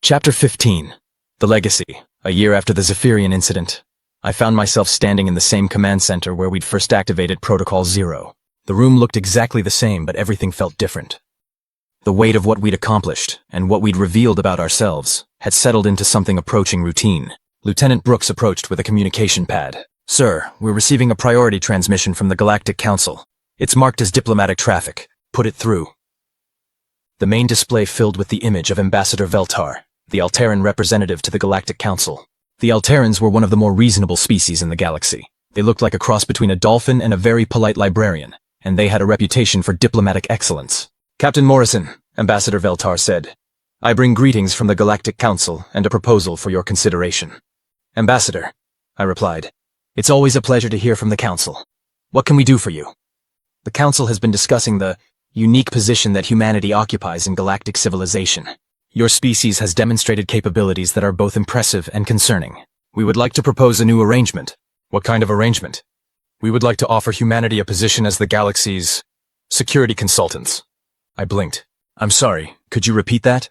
Chapter 15. The Legacy. A year after the Zephyrian incident, I found myself standing in the same command center where we'd first activated Protocol Zero. The room looked exactly the same, but everything felt different. The weight of what we'd accomplished, and what we'd revealed about ourselves, had settled into something approaching routine. Lieutenant Brooks approached with a communication pad. "Sir, we're receiving a priority transmission from the Galactic Council. It's marked as diplomatic traffic. Put it through." The main display filled with the image of Ambassador Veltar, the Alteran representative to the Galactic Council. The Alterans were one of the more reasonable species in the galaxy. They looked like a cross between a dolphin and a very polite librarian, and they had a reputation for diplomatic excellence. "Captain Morrison," Ambassador Veltar said, "I bring greetings from the Galactic Council and a proposal for your consideration." "Ambassador," I replied, "it's always a pleasure to hear from the Council. What can we do for you?" "The Council has been discussing the unique position that humanity occupies in galactic civilization. Your species has demonstrated capabilities that are both impressive and concerning. We would like to propose a new arrangement." "What kind of arrangement?" "We would like to offer humanity a position as the galaxy's security consultants." I blinked. "I'm sorry, could you repeat that?"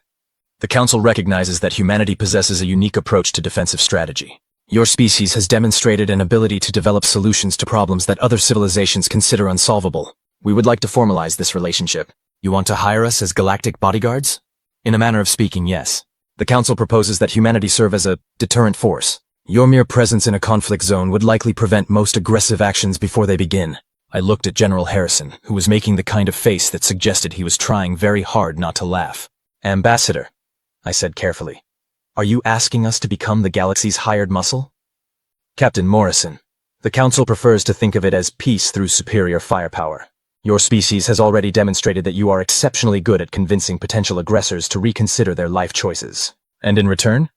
"The Council recognizes that humanity possesses a unique approach to defensive strategy. Your species has demonstrated an ability to develop solutions to problems that other civilizations consider unsolvable. We would like to formalize this relationship. You want to hire us as galactic bodyguards?" "In a manner of speaking, yes. The Council proposes that humanity serve as a deterrent force. Your mere presence in a conflict zone would likely prevent most aggressive actions before they begin." I looked at General Harrison, who was making the kind of face that suggested he was trying very hard not to laugh. "Ambassador," I said carefully, "are you asking us to become the galaxy's hired muscle?" "Captain Morrison, the Council prefers to think of it as peace through superior firepower. Your species has already demonstrated that you are exceptionally good at convincing potential aggressors to reconsider their life choices. And in return?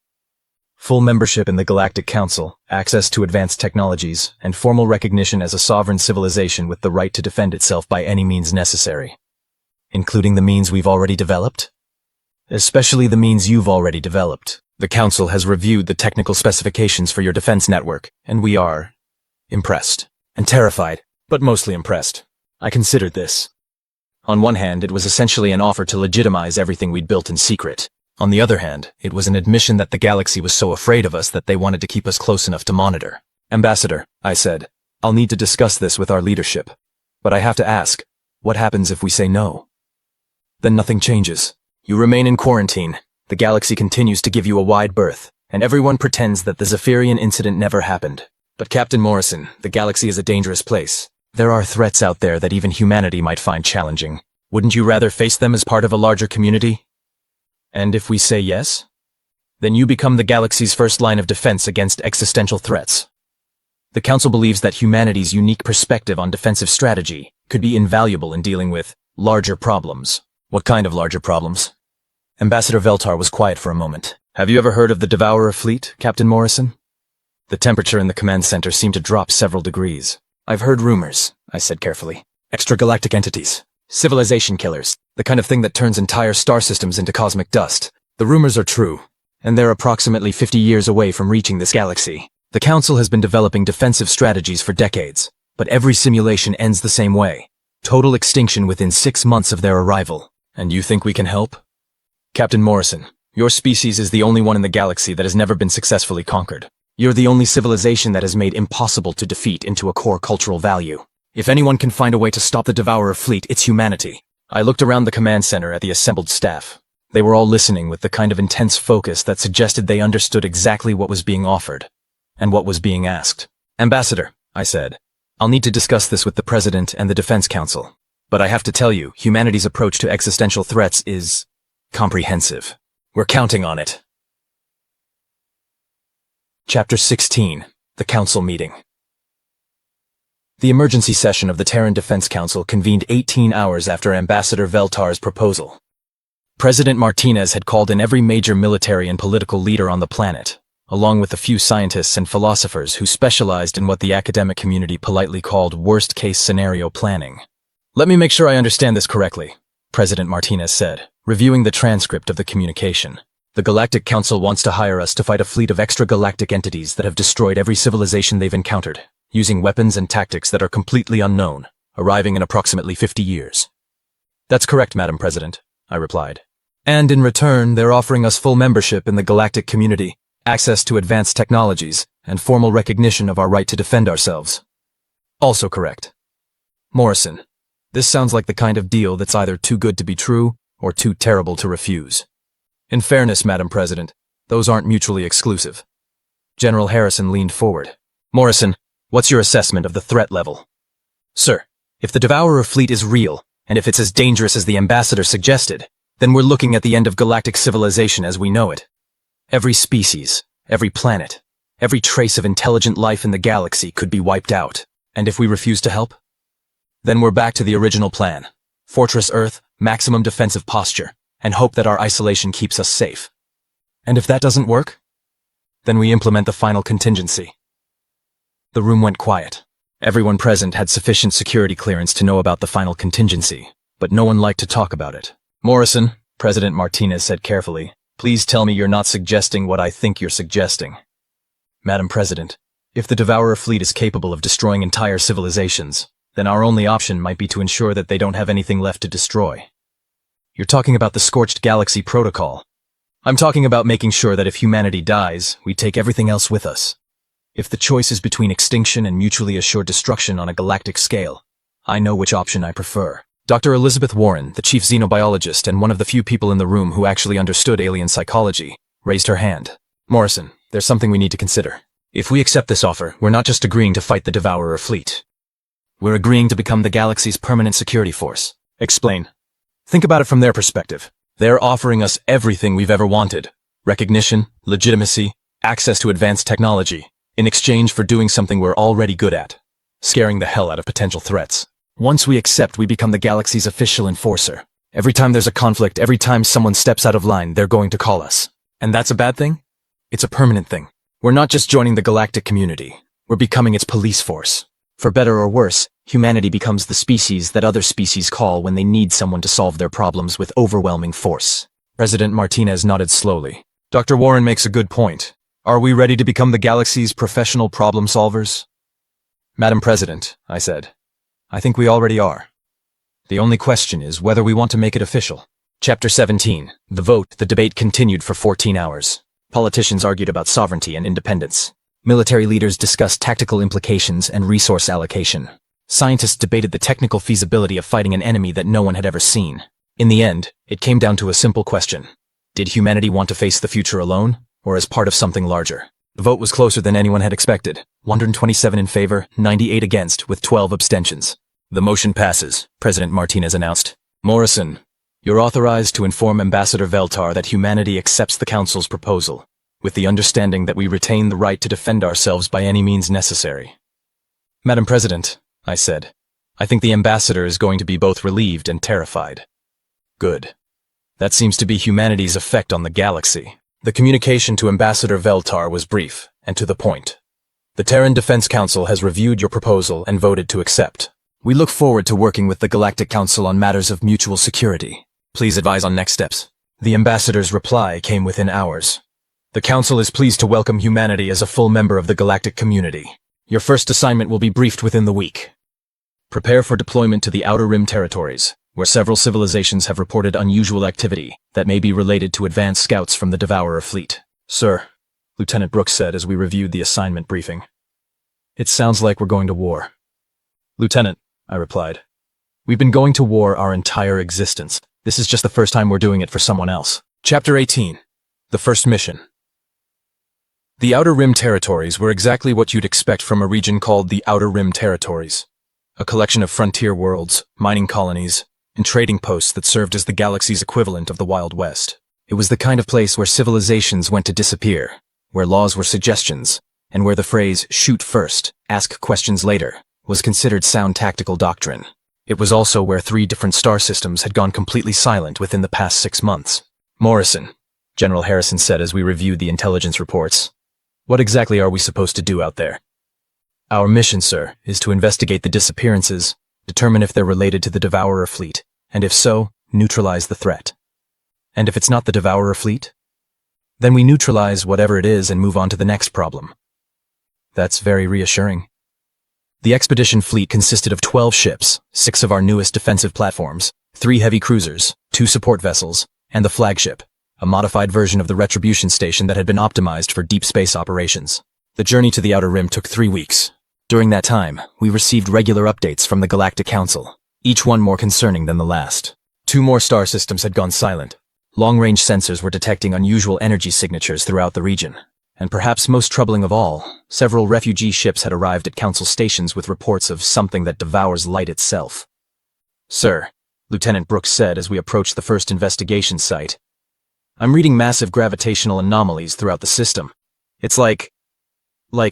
Full membership in the Galactic Council, access to advanced technologies, and formal recognition as a sovereign civilization with the right to defend itself by any means necessary." "Including the means we've already developed?" "Especially the means you've already developed. The Council has reviewed the technical specifications for your defense network, and we are impressed. And terrified, but mostly impressed. I considered this. On one hand, it was essentially an offer to legitimize everything we'd built in secret. On the other hand, it was an admission that the galaxy was so afraid of us that they wanted to keep us close enough to monitor." "Ambassador," I said, "I'll need to discuss this with our leadership. But I have to ask, what happens if we say no?" "Then nothing changes. You remain in quarantine. The galaxy continues to give you a wide berth, and everyone pretends that the Zephyrian incident never happened. But Captain Morrison, the galaxy is a dangerous place. There are threats out there that even humanity might find challenging. Wouldn't you rather face them as part of a larger community?" "And if we say yes?" "Then you become the galaxy's first line of defense against existential threats. The Council believes that humanity's unique perspective on defensive strategy could be invaluable in dealing with larger problems." "What kind of larger problems?" Ambassador Veltar was quiet for a moment. "Have you ever heard of the Devourer fleet, Captain Morrison?" The temperature in the command center seemed to drop several degrees. "I've heard rumors," I said carefully. "Extragalactic entities. Civilization killers. The kind of thing that turns entire star systems into cosmic dust. The rumors are true, and they're approximately 50 years away from reaching this galaxy. The Council has been developing defensive strategies for decades, but every simulation ends the same way. Total extinction within 6 months of their arrival. And you think we can help?" "Captain Morrison, your species is the only one in the galaxy that has never been successfully conquered. You're the only civilization that has made impossible to defeat into a core cultural value. If anyone can find a way to stop the Devourer fleet, it's humanity." I looked around the command center at the assembled staff. They were all listening with the kind of intense focus that suggested they understood exactly what was being offered, and what was being asked. "Ambassador," I said, "I'll need to discuss this with the President and the Defense Council. But I have to tell you, humanity's approach to existential threats is comprehensive. We're counting on it." Chapter 16. The Council Meeting. The emergency session of the Terran Defense Council convened 18 hours after Ambassador Veltar's proposal. President Martinez had called in every major military and political leader on the planet, along with a few scientists and philosophers who specialized in what the academic community politely called worst-case scenario planning. "Let me make sure I understand this correctly," President Martinez said, reviewing the transcript of the communication. "The Galactic Council wants to hire us to fight a fleet of extragalactic entities that have destroyed every civilization they've encountered, using weapons and tactics that are completely unknown, arriving in approximately 50 years. "That's correct, Madam President," I replied. And in return, they're offering us full membership in the galactic community, access to advanced technologies, and formal recognition of our right to defend ourselves. Also correct. Morrison, this sounds like the kind of deal that's either too good to be true or too terrible to refuse. In fairness, Madam President, those aren't mutually exclusive. General Harrison leaned forward. Morrison, what's your assessment of the threat level? Sir, if the Devourer fleet is real, and if it's as dangerous as the ambassador suggested, then we're looking at the end of galactic civilization as we know it. Every species, every planet, every trace of intelligent life in the galaxy could be wiped out. And if we refuse to help? Then we're back to the original plan. Fortress Earth, maximum defensive posture, and hope that our isolation keeps us safe. And if that doesn't work? Then we implement the final contingency. The room went quiet. Everyone present had sufficient security clearance to know about the final contingency, but no one liked to talk about it. Morrison, President Martinez said carefully, please tell me you're not suggesting what I think you're suggesting. Madam President, if the Devourer fleet is capable of destroying entire civilizations, then our only option might be to ensure that they don't have anything left to destroy. You're talking about the Scorched Galaxy Protocol. I'm talking about making sure that if humanity dies, we take everything else with us. If the choice is between extinction and mutually assured destruction on a galactic scale, I know which option I prefer. Dr. Elizabeth Warren, the chief xenobiologist and one of the few people in the room who actually understood alien psychology, raised her hand. Morrison, there's something we need to consider. If we accept this offer, we're not just agreeing to fight the Devourer fleet. We're agreeing to become the galaxy's permanent security force. Explain. Think about it from their perspective. They're offering us everything we've ever wanted. Recognition, legitimacy, access to advanced technology, in exchange for doing something we're already good at. Scaring the hell out of potential threats. Once we accept, we become the galaxy's official enforcer. Every time there's a conflict, every time someone steps out of line, they're going to call us. And that's a bad thing? It's a permanent thing. We're not just joining the galactic community. We're becoming its police force. For better or worse, humanity becomes the species that other species call when they need someone to solve their problems with overwhelming force. President Martinez nodded slowly. Dr. Warren makes a good point. Are we ready to become the galaxy's professional problem solvers? Madam President, I said, I think we already are. The only question is whether we want to make it official. Chapter 17. The vote. The debate continued for 14 hours. Politicians argued about sovereignty and independence. Military leaders discussed tactical implications and resource allocation. Scientists debated the technical feasibility of fighting an enemy that no one had ever seen. In the end, it came down to a simple question. Did humanity want to face the future alone, or as part of something larger? The vote was closer than anyone had expected. 127 in favor, 98 against, with 12 abstentions. The motion passes, President Martinez announced. Morrison, you're authorized to inform Ambassador Veltar that humanity accepts the Council's proposal, with the understanding that we retain the right to defend ourselves by any means necessary. Madam President, I said, I think the ambassador is going to be both relieved and terrified. Good. That seems to be humanity's effect on the galaxy. The communication to Ambassador Veltar was brief and to the point. The Terran Defense Council has reviewed your proposal and voted to accept. We look forward to working with the Galactic Council on matters of mutual security. Please advise on next steps. The ambassador's reply came within hours. The Council is pleased to welcome humanity as a full member of the galactic community. Your first assignment will be briefed within the week. Prepare for deployment to the Outer Rim territories, where several civilizations have reported unusual activity that may be related to advanced scouts from the Devourer fleet. Sir, Lieutenant Brooks said as we reviewed the assignment briefing. It sounds like we're going to war. Lieutenant, I replied. We've been going to war our entire existence. This is just the first time we're doing it for someone else. Chapter 18. The First Mission. The Outer Rim territories were exactly what you'd expect from a region called the Outer Rim territories. A collection of frontier worlds, mining colonies, and trading posts that served as the galaxy's equivalent of the Wild West. It was the kind of place where civilizations went to disappear, where laws were suggestions, and where the phrase, shoot first, ask questions later, was considered sound tactical doctrine. It was also where 3 different star systems had gone completely silent within the past 6 months. Morrison, General Harrison said as we reviewed the intelligence reports. What exactly are we supposed to do out there? Our mission, sir, is to investigate the disappearances, determine if they're related to the Devourer fleet, and if so, neutralize the threat. And if it's not the Devourer fleet? Then we neutralize whatever it is and move on to the next problem. That's very reassuring. The expedition fleet consisted of 12 ships, 6 of our newest defensive platforms, 3 heavy cruisers, 2 support vessels, and the flagship, a modified version of the retribution station that had been optimized for deep space operations. The journey to the Outer Rim took 3 weeks. During that time, we received regular updates from the Galactic Council, each one more concerning than the last. 2 more star systems had gone silent. Long-range sensors were detecting unusual energy signatures throughout the region. And perhaps most troubling of all, several refugee ships had arrived at Council stations with reports of something that devours light itself. "Sir," Lieutenant Brooks said as we approached the first investigation site, "I'm reading massive gravitational anomalies throughout the system. It's like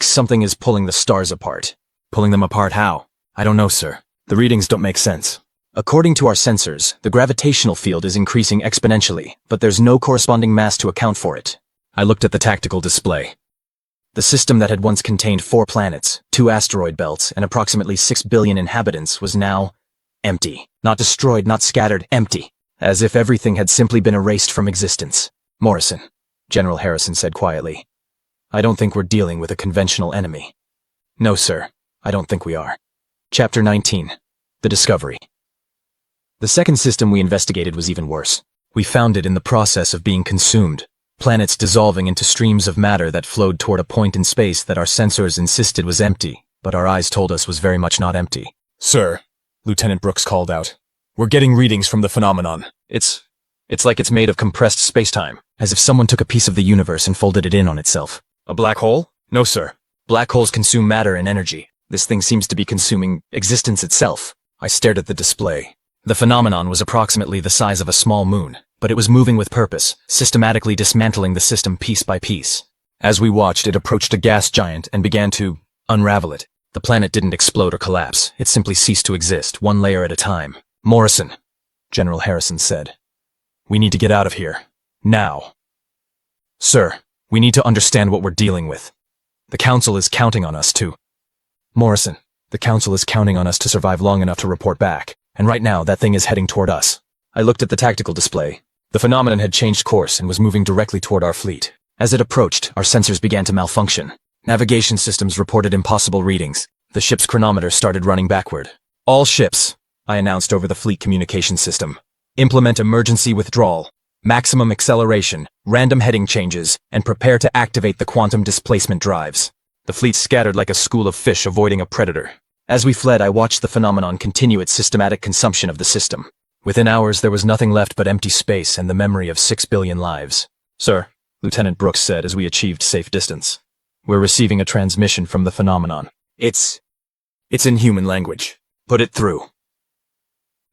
something is pulling the stars apart." "Pulling them apart how?" "I don't know, sir. The readings don't make sense. According to our sensors, the gravitational field is increasing exponentially, but there's no corresponding mass to account for it." I looked at the tactical display. The system that had once contained 4 planets, 2 asteroid belts, and approximately 6 billion inhabitants was now empty. Not destroyed, not scattered, empty. As if everything had simply been erased from existence. "Morrison," General Harrison said quietly, "I don't think we're dealing with a conventional enemy." "No, sir, I don't think we are." Chapter 19. The Discovery. The second system we investigated was even worse. We found it in the process of being consumed. Planets dissolving into streams of matter that flowed toward a point in space that our sensors insisted was empty, but our eyes told us was very much not empty. "Sir," Lieutenant Brooks called out, "we're getting readings from the phenomenon. It's like it's made of compressed spacetime, as if someone took a piece of the universe and folded it in on itself." "A black hole?" "No, sir. Black holes consume matter and energy. This thing seems to be consuming existence itself." I stared at the display. The phenomenon was approximately the size of a small moon, but it was moving with purpose, systematically dismantling the system piece by piece. As we watched, it approached a gas giant and began to unravel it. The planet didn't explode or collapse. It simply ceased to exist, one layer at a time. "Morrison," General Harrison said, "we need to get out of here. Now." "Sir, we need to understand what we're dealing with. The Council is counting on us to..." "Morrison, the Council is counting on us to survive long enough to report back. And right now, that thing is heading toward us." I looked at the tactical display. The phenomenon had changed course and was moving directly toward our fleet. As it approached, our sensors began to malfunction. Navigation systems reported impossible readings. The ship's chronometer started running backward. "All ships," I announced over the fleet communication system, "implement emergency withdrawal, maximum acceleration, random heading changes, and prepare to activate the quantum displacement drives." The fleet scattered like a school of fish avoiding a predator. As we fled, I watched the phenomenon continue its systematic consumption of the system. Within hours, there was nothing left but empty space and the memory of 6 billion lives. "Sir," Lieutenant Brooks said as we achieved safe distance, "we're receiving a transmission from the phenomenon. It's in human language. Put it through."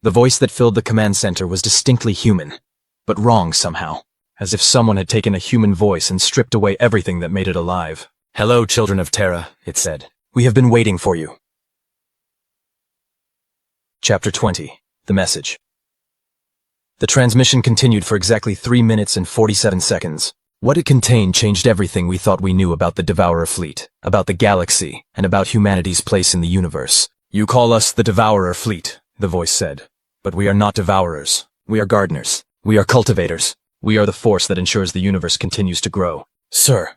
The voice that filled the command center was distinctly human, but wrong somehow, as if someone had taken a human voice and stripped away everything that made it alive. "Hello, children of Terra," it said. "We have been waiting for you." Chapter 20. The Message. The transmission continued for exactly 3 minutes and 47 seconds. What it contained changed everything we thought we knew about the Devourer fleet, about the galaxy, and about humanity's place in the universe. "You call us the Devourer fleet," the voice said. "But we are not devourers. We are gardeners. We are cultivators. We are the force that ensures the universe continues to grow." "Sir,"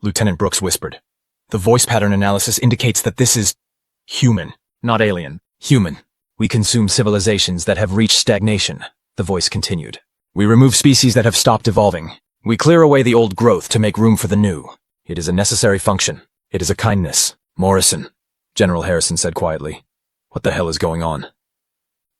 Lieutenant Brooks whispered, "the voice pattern analysis indicates that this is human, not alien. Human. We consume civilizations that have reached stagnation," the voice continued. "We remove species that have stopped evolving. We clear away the old growth to make room for the new. It is a necessary function. It is a kindness." "Morrison," General Harrison said quietly, "what the hell is going on?"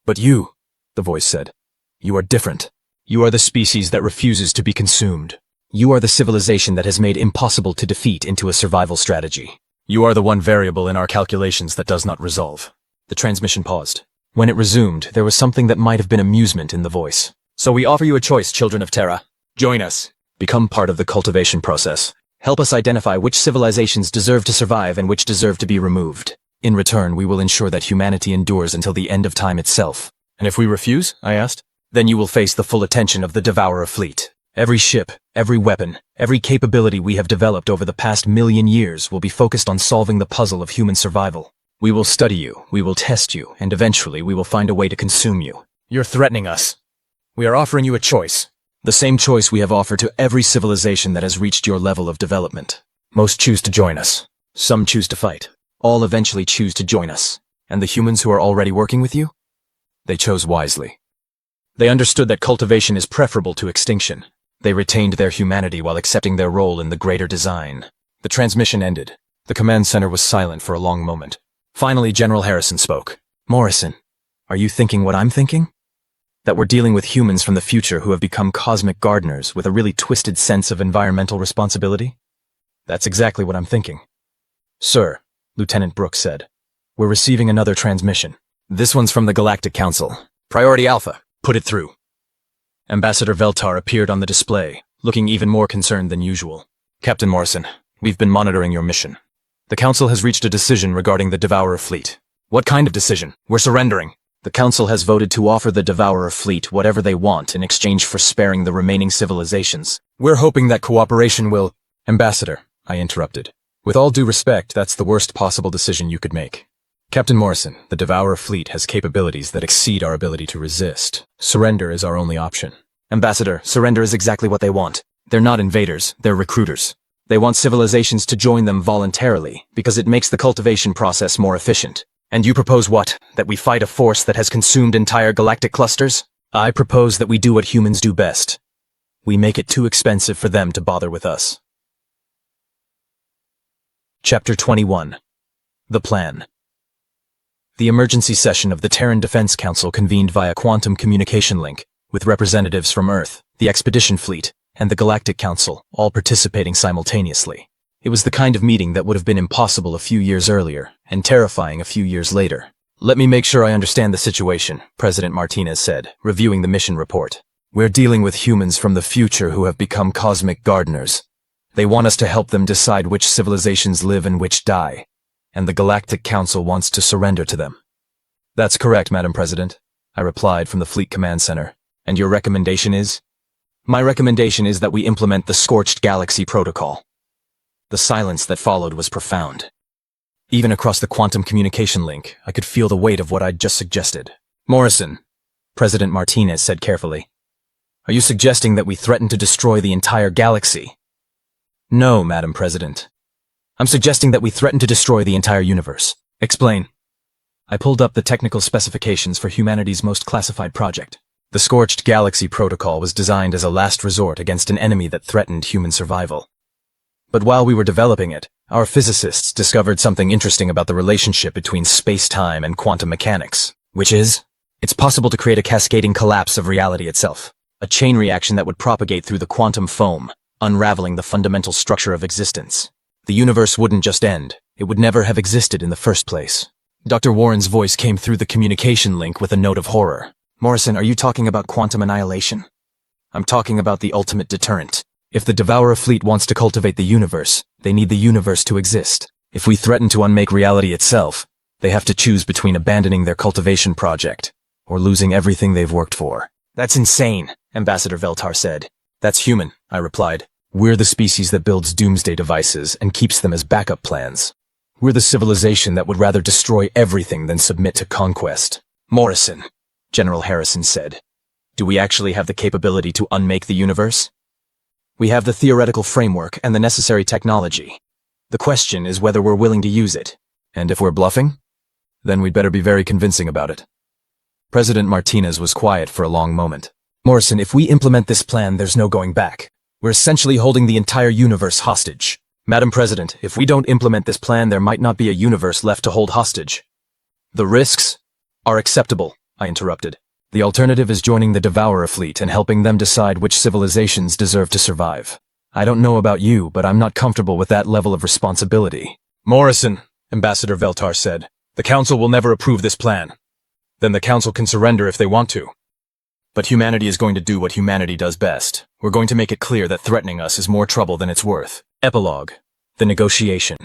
"But you," the voice said, "you are different. You are the species that refuses to be consumed. You are the civilization that has made impossible to defeat into a survival strategy. You are the one variable in our calculations that does not resolve." The transmission paused. When it resumed, there was something that might have been amusement in the voice. "So we offer you a choice, children of Terra. Join us. Become part of the cultivation process. Help us identify which civilizations deserve to survive and which deserve to be removed. In return, we will ensure that humanity endures until the end of time itself." "And if we refuse?" I asked. "Then you will face the full attention of the Devourer fleet. Every ship, every weapon, every capability we have developed over the past 1,000,000 years will be focused on solving the puzzle of human survival. We will study you, we will test you, and eventually we will find a way to consume you." "You're threatening us. We are offering you a choice." "The same choice we have offered to every civilization that has reached your level of development. Most choose to join us. Some choose to fight. All eventually choose to join us. And the humans who are already working with you? They chose wisely." They understood that cultivation is preferable to extinction. They retained their humanity while accepting their role in the greater design. The transmission ended. The command center was silent for a long moment. Finally, General Harrison spoke. Morrison, are you thinking what I'm thinking? That we're dealing with humans from the future who have become cosmic gardeners with a really twisted sense of environmental responsibility? That's exactly what I'm thinking. Sir, Lieutenant Brooks said, we're receiving another transmission. This one's from the Galactic Council. Priority Alpha. Put it through. Ambassador Veltar appeared on the display, looking even more concerned than usual. Captain Morrison, we've been monitoring your mission. The Council has reached a decision regarding the Devourer fleet. What kind of decision? We're surrendering. The Council has voted to offer the Devourer fleet whatever they want in exchange for sparing the remaining civilizations. We're hoping that cooperation will— Ambassador, I interrupted. With all due respect, that's the worst possible decision you could make. Captain Morrison, the Devourer fleet has capabilities that exceed our ability to resist. Surrender is our only option. Ambassador, surrender is exactly what they want. They're not invaders, they're recruiters. They want civilizations to join them voluntarily, because it makes the cultivation process more efficient. And you propose what? That we fight a force that has consumed entire galactic clusters? I propose that we do what humans do best. We make it too expensive for them to bother with us. Chapter 21. The Plan. The emergency session of the Terran Defense Council convened via quantum communication link, with representatives from Earth, the Expedition Fleet, and the Galactic Council, all participating simultaneously. It was the kind of meeting that would have been impossible a few years earlier, and terrifying a few years later. Let me make sure I understand the situation, President Martinez said, reviewing the mission report. We're dealing with humans from the future who have become cosmic gardeners. They want us to help them decide which civilizations live and which die, and the Galactic Council wants to surrender to them. That's correct, Madam President, I replied from the Fleet Command Center. And your recommendation is? My recommendation is that we implement the Scorched Galaxy Protocol. The silence that followed was profound. Even across the quantum communication link, I could feel the weight of what I'd just suggested. Morrison, President Martinez said carefully, are you suggesting that we threaten to destroy the entire galaxy? No, Madam President. I'm suggesting that we threaten to destroy the entire universe. Explain. I pulled up the technical specifications for humanity's most classified project. The Scorched Galaxy Protocol was designed as a last resort against an enemy that threatened human survival. But while we were developing it, our physicists discovered something interesting about the relationship between space-time and quantum mechanics, which is, it's possible to create a cascading collapse of reality itself, a chain reaction that would propagate through the quantum foam, unraveling the fundamental structure of existence. The universe wouldn't just end, it would never have existed in the first place. Dr. Warren's voice came through the communication link with a note of horror. Morrison, are you talking about quantum annihilation? I'm talking about the ultimate deterrent. If the Devourer fleet wants to cultivate the universe, they need the universe to exist. If we threaten to unmake reality itself, they have to choose between abandoning their cultivation project or losing everything they've worked for. That's insane, Ambassador Veltar said. That's human, I replied. We're the species that builds doomsday devices and keeps them as backup plans. We're the civilization that would rather destroy everything than submit to conquest. Morrison, General Harrison said, do we actually have the capability to unmake the universe? We have the theoretical framework and the necessary technology. The question is whether we're willing to use it. And if we're bluffing, then we'd better be very convincing about it. President Martinez was quiet for a long moment. Morrison, if we implement this plan, there's no going back. We're essentially holding the entire universe hostage. Madam President, if we don't implement this plan, there might not be a universe left to hold hostage. The risks are acceptable, I interrupted. The alternative is joining the Devourer fleet and helping them decide which civilizations deserve to survive. I don't know about you, but I'm not comfortable with that level of responsibility. Morrison, Ambassador Veltar said, the Council will never approve this plan. Then the Council can surrender if they want to. But humanity is going to do what humanity does best. We're going to make it clear that threatening us is more trouble than it's worth. Epilogue. The negotiation.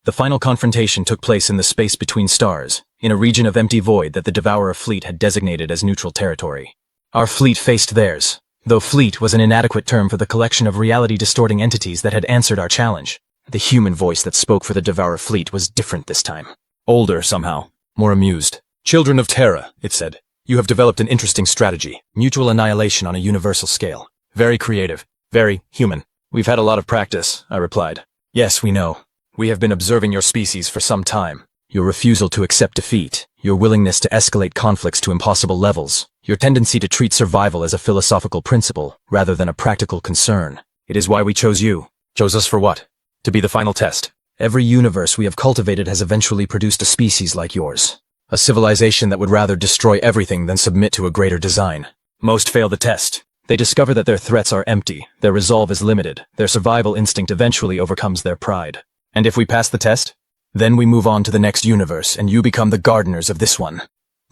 The final confrontation took place in the space between stars, in a region of empty void that the Devourer fleet had designated as neutral territory. Our fleet faced theirs, though fleet was an inadequate term for the collection of reality-distorting entities that had answered our challenge. The human voice that spoke for the Devourer fleet was different this time. Older, somehow. More amused. Children of Terra, it said. You have developed an interesting strategy. Mutual annihilation on a universal scale. Very creative. Very human. We've had a lot of practice, I replied. Yes, we know. We have been observing your species for some time. Your refusal to accept defeat, your willingness to escalate conflicts to impossible levels, your tendency to treat survival as a philosophical principle rather than a practical concern. It is why we chose you. Chose us for what? To be the final test. Every universe we have cultivated has eventually produced a species like yours. A civilization that would rather destroy everything than submit to a greater design. Most fail the test. They discover that their threats are empty, their resolve is limited, their survival instinct eventually overcomes their pride. And if we pass the test? Then we move on to the next universe, and you become the gardeners of this one.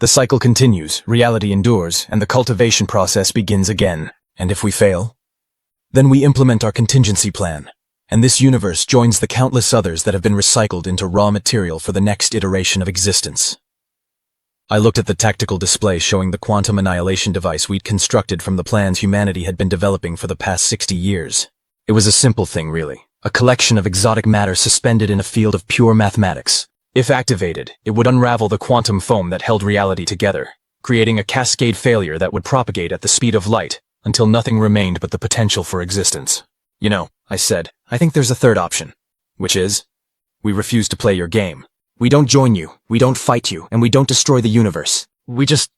The cycle continues, reality endures, and the cultivation process begins again. And if we fail? Then we implement our contingency plan, and this universe joins the countless others that have been recycled into raw material for the next iteration of existence. I looked at the tactical display showing the quantum annihilation device we'd constructed from the plans humanity had been developing for the past 60 years. It was a simple thing, really. A collection of exotic matter suspended in a field of pure mathematics. If activated, it would unravel the quantum foam that held reality together, creating a cascade failure that would propagate at the speed of light, until nothing remained but the potential for existence. You know, I said, I think there's a third option. Which is? We refuse to play your game. We don't join you, we don't fight you, and we don't destroy the universe. We just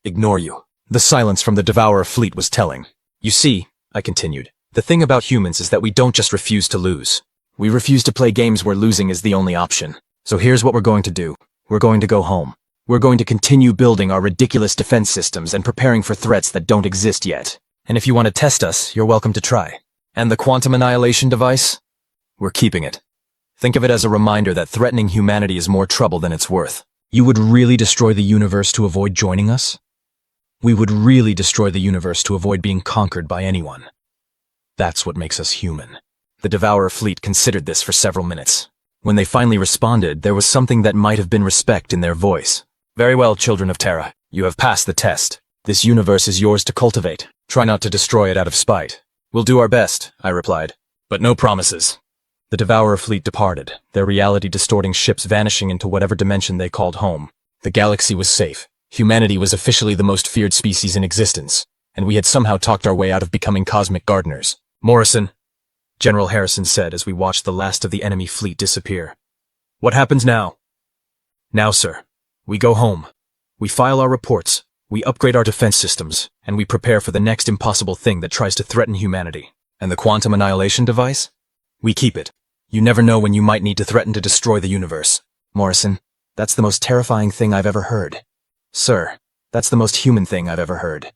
ignore you. The silence from the Devourer fleet was telling. You see, I continued, the thing about humans is that we don't just refuse to lose. We refuse to play games where losing is the only option. So here's what we're going to do. We're going to go home. We're going to continue building our ridiculous defense systems and preparing for threats that don't exist yet. And if you want to test us, you're welcome to try. And the quantum annihilation device? We're keeping it. Think of it as a reminder that threatening humanity is more trouble than it's worth. You would really destroy the universe to avoid joining us? We would really destroy the universe to avoid being conquered by anyone. That's what makes us human. The Devourer fleet considered this for several minutes. When they finally responded, there was something that might have been respect in their voice. Very well, children of Terra. You have passed the test. This universe is yours to cultivate. Try not to destroy it out of spite. We'll do our best, I replied. But no promises. The Devourer fleet departed, their reality-distorting ships vanishing into whatever dimension they called home. The galaxy was safe. Humanity was officially the most feared species in existence, and we had somehow talked our way out of becoming cosmic gardeners. Morrison, General Harrison said as we watched the last of the enemy fleet disappear. What happens now? Now, sir, we go home. We file our reports, we upgrade our defense systems, and we prepare for the next impossible thing that tries to threaten humanity. And the quantum annihilation device? We keep it. You never know when you might need to threaten to destroy the universe. Morrison, that's the most terrifying thing I've ever heard. Sir, that's the most human thing I've ever heard.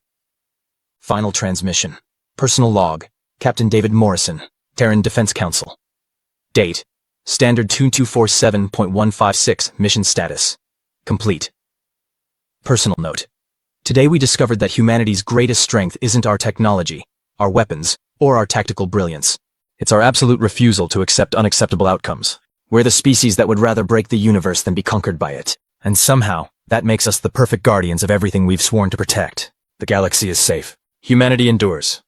Final transmission. Personal log. Captain David Morrison, Terran Defense Council. Date. Standard 2247.156. Mission status. Complete. Personal note. Today we discovered that humanity's greatest strength isn't our technology, our weapons, or our tactical brilliance. It's our absolute refusal to accept unacceptable outcomes. We're the species that would rather break the universe than be conquered by it. And somehow, that makes us the perfect guardians of everything we've sworn to protect. The galaxy is safe. Humanity endures.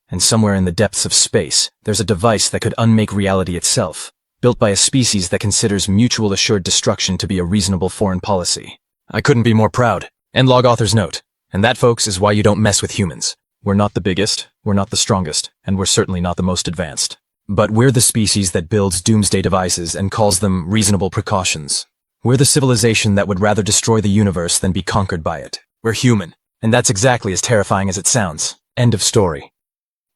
And somewhere in the depths of space, there's a device that could unmake reality itself, built by a species that considers mutual assured destruction to be a reasonable foreign policy. I couldn't be more proud. End log author's note. And that, folks, is why you don't mess with humans. We're not the biggest, we're not the strongest, and we're certainly not the most advanced. But we're the species that builds doomsday devices and calls them reasonable precautions. We're the civilization that would rather destroy the universe than be conquered by it. We're human, and that's exactly as terrifying as it sounds. End of story.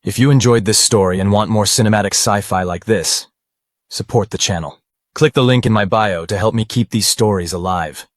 If you enjoyed this story and want more cinematic sci-fi like this, support the channel. Click the link in my bio to help me keep these stories alive.